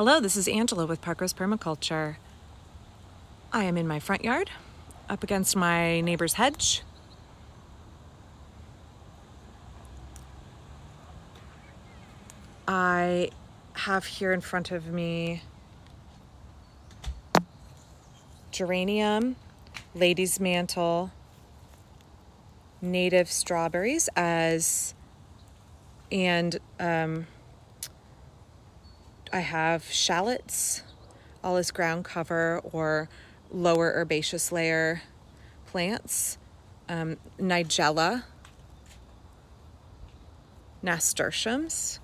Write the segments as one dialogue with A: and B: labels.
A: Hello, this is Angela with Parker's Permaculture. I am in my front yard, up against my neighbor's hedge. I have here in front of me geranium, lady's mantle, native strawberries and I have shallots, all as ground cover or lower herbaceous layer plants, nigella, nasturtiums.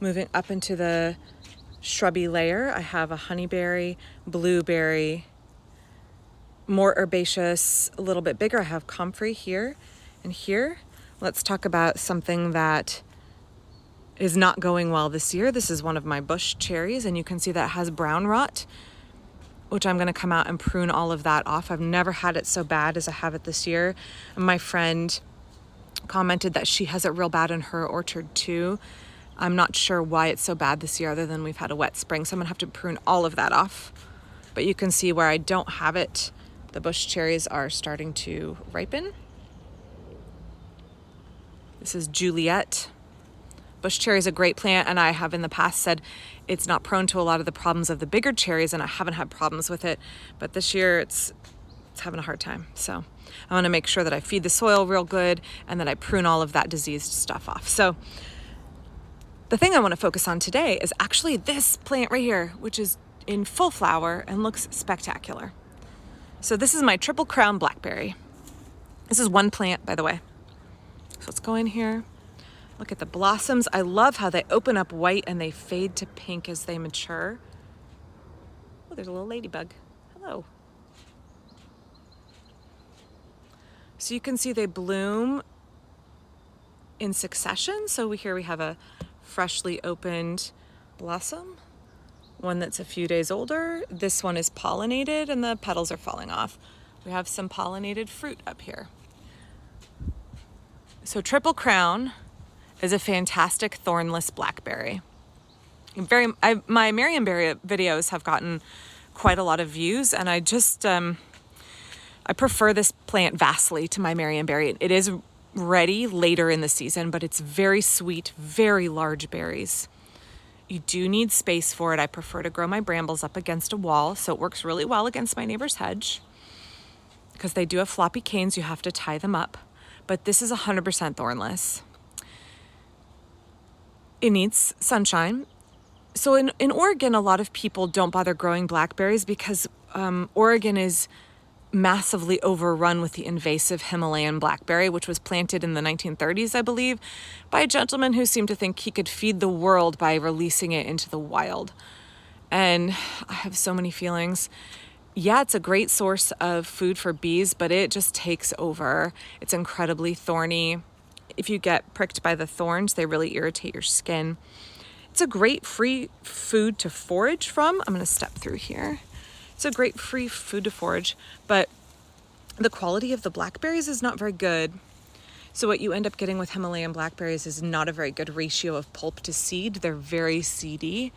A: Moving up into the shrubby layer, I have a honeyberry, blueberry, more herbaceous, a little bit bigger. I have comfrey here and here. Let's talk about something that is not going well this year. This is one of my bush cherries, and you can see that it has brown rot, which I'm going to come out and prune all of that off. I've never had it so bad as I have it this year. And my friend commented that she has it real bad in her orchard too. I'm not sure why it's so bad this year other than we've had a wet spring, so I'm going to have to prune all of that off. But you can see where I don't have it, the bush cherries are starting to ripen. This is Juliet. Bush cherry is a great plant, and I have in the past said it's not prone to a lot of the problems of the bigger cherries, and I haven't had problems with it. But this year it's having a hard time. So I want to make sure that I feed the soil real good and that I prune all of that diseased stuff off. So the thing I want to focus on today is actually this plant right here, which is in full flower and looks spectacular. So this is my triple crown blackberry. This is one plant, by the way. So let's go in here. Look at the blossoms. I love how they open up white and they fade to pink as they mature. Oh, there's a little ladybug. Hello. So you can see they bloom in succession. So here we have a freshly opened blossom, one that's a few days older. This one is pollinated and the petals are falling off. We have some pollinated fruit up here. So triple crown is a fantastic thornless blackberry. My marionberry videos have gotten quite a lot of views, and I just I prefer this plant vastly to my marionberry. It is ready later in the season, but it's very sweet, very large berries. You do need space for it. I prefer to grow my brambles up against a wall, so it works really well against my neighbor's hedge. Because they do have floppy canes, you have to tie them up. But this is 100% thornless. It needs sunshine. So in Oregon, a lot of people don't bother growing blackberries because Oregon is massively overrun with the invasive Himalayan blackberry, which was planted in the 1930s, I believe, by a gentleman who seemed to think he could feed the world by releasing it into the wild. And I have so many feelings. Yeah, it's a great source of food for bees, but it just takes over. It's incredibly thorny. If you get pricked by the thorns, they really irritate your skin. It's a great free food to forage from. I'm going to step through here. It's a great free food to forage, but the quality of the blackberries is not very good. So what you end up getting with Himalayan blackberries is not a very good ratio of pulp to seed. They're very seedy.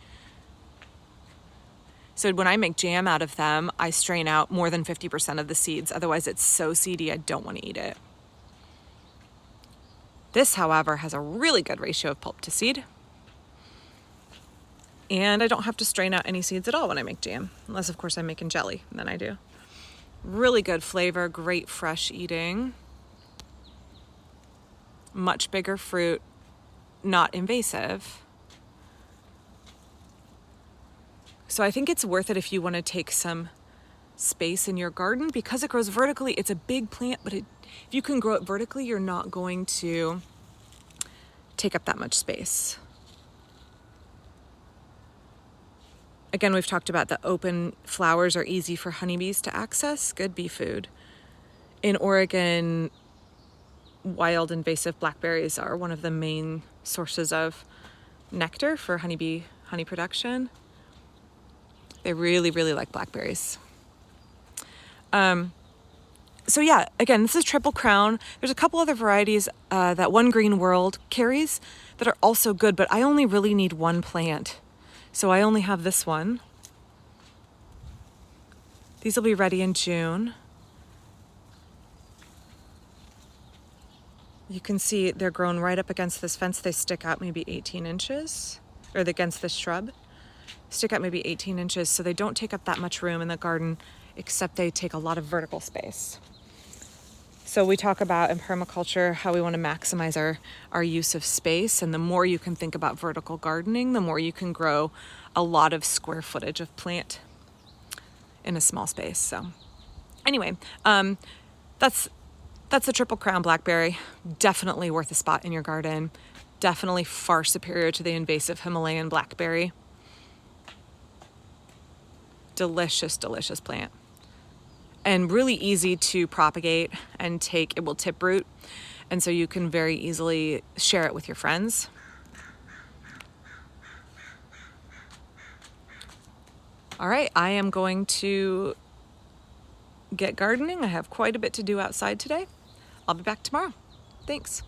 A: So when I make jam out of them, I strain out more than 50% of the seeds. Otherwise, it's so seedy, I don't want to eat it. This, however, has a really good ratio of pulp to seed. And I don't have to strain out any seeds at all when I make jam. Unless, of course, I'm making jelly, and then I do. Really good flavor, great fresh eating. Much bigger fruit, not invasive. So I think it's worth it if you want to take some space in your garden. Because it grows vertically, it's a big plant, but if you can grow it vertically, you're not going to take up that much space. Again, we've talked about the open flowers are easy for honeybees to access, good bee food. In Oregon, wild invasive blackberries are one of the main sources of nectar for honey production. They really, really like blackberries. So yeah, again, this is triple crown. There's a couple other varieties that One Green World carries that are also good, but I only really need one plant. So I only have this one. These will be ready in June. You can see they're grown right up against this fence. They stick out maybe 18 inches, or against this shrub. Stick out maybe 18 inches, so they don't take up that much room in the garden, except they take a lot of vertical space. So we talk about in permaculture how we want to maximize our use of space, and the more you can think about vertical gardening, the more you can grow a lot of square footage of plant in a small space. So anyway, that's the Triple Crown blackberry. Definitely worth a spot in your garden. Definitely far superior to the invasive Himalayan blackberry. Delicious, delicious plant. And really easy to propagate and take. It will tip root. And so you can very easily share it with your friends. All right, I am going to get gardening. I have quite a bit to do outside today. I'll be back tomorrow. Thanks.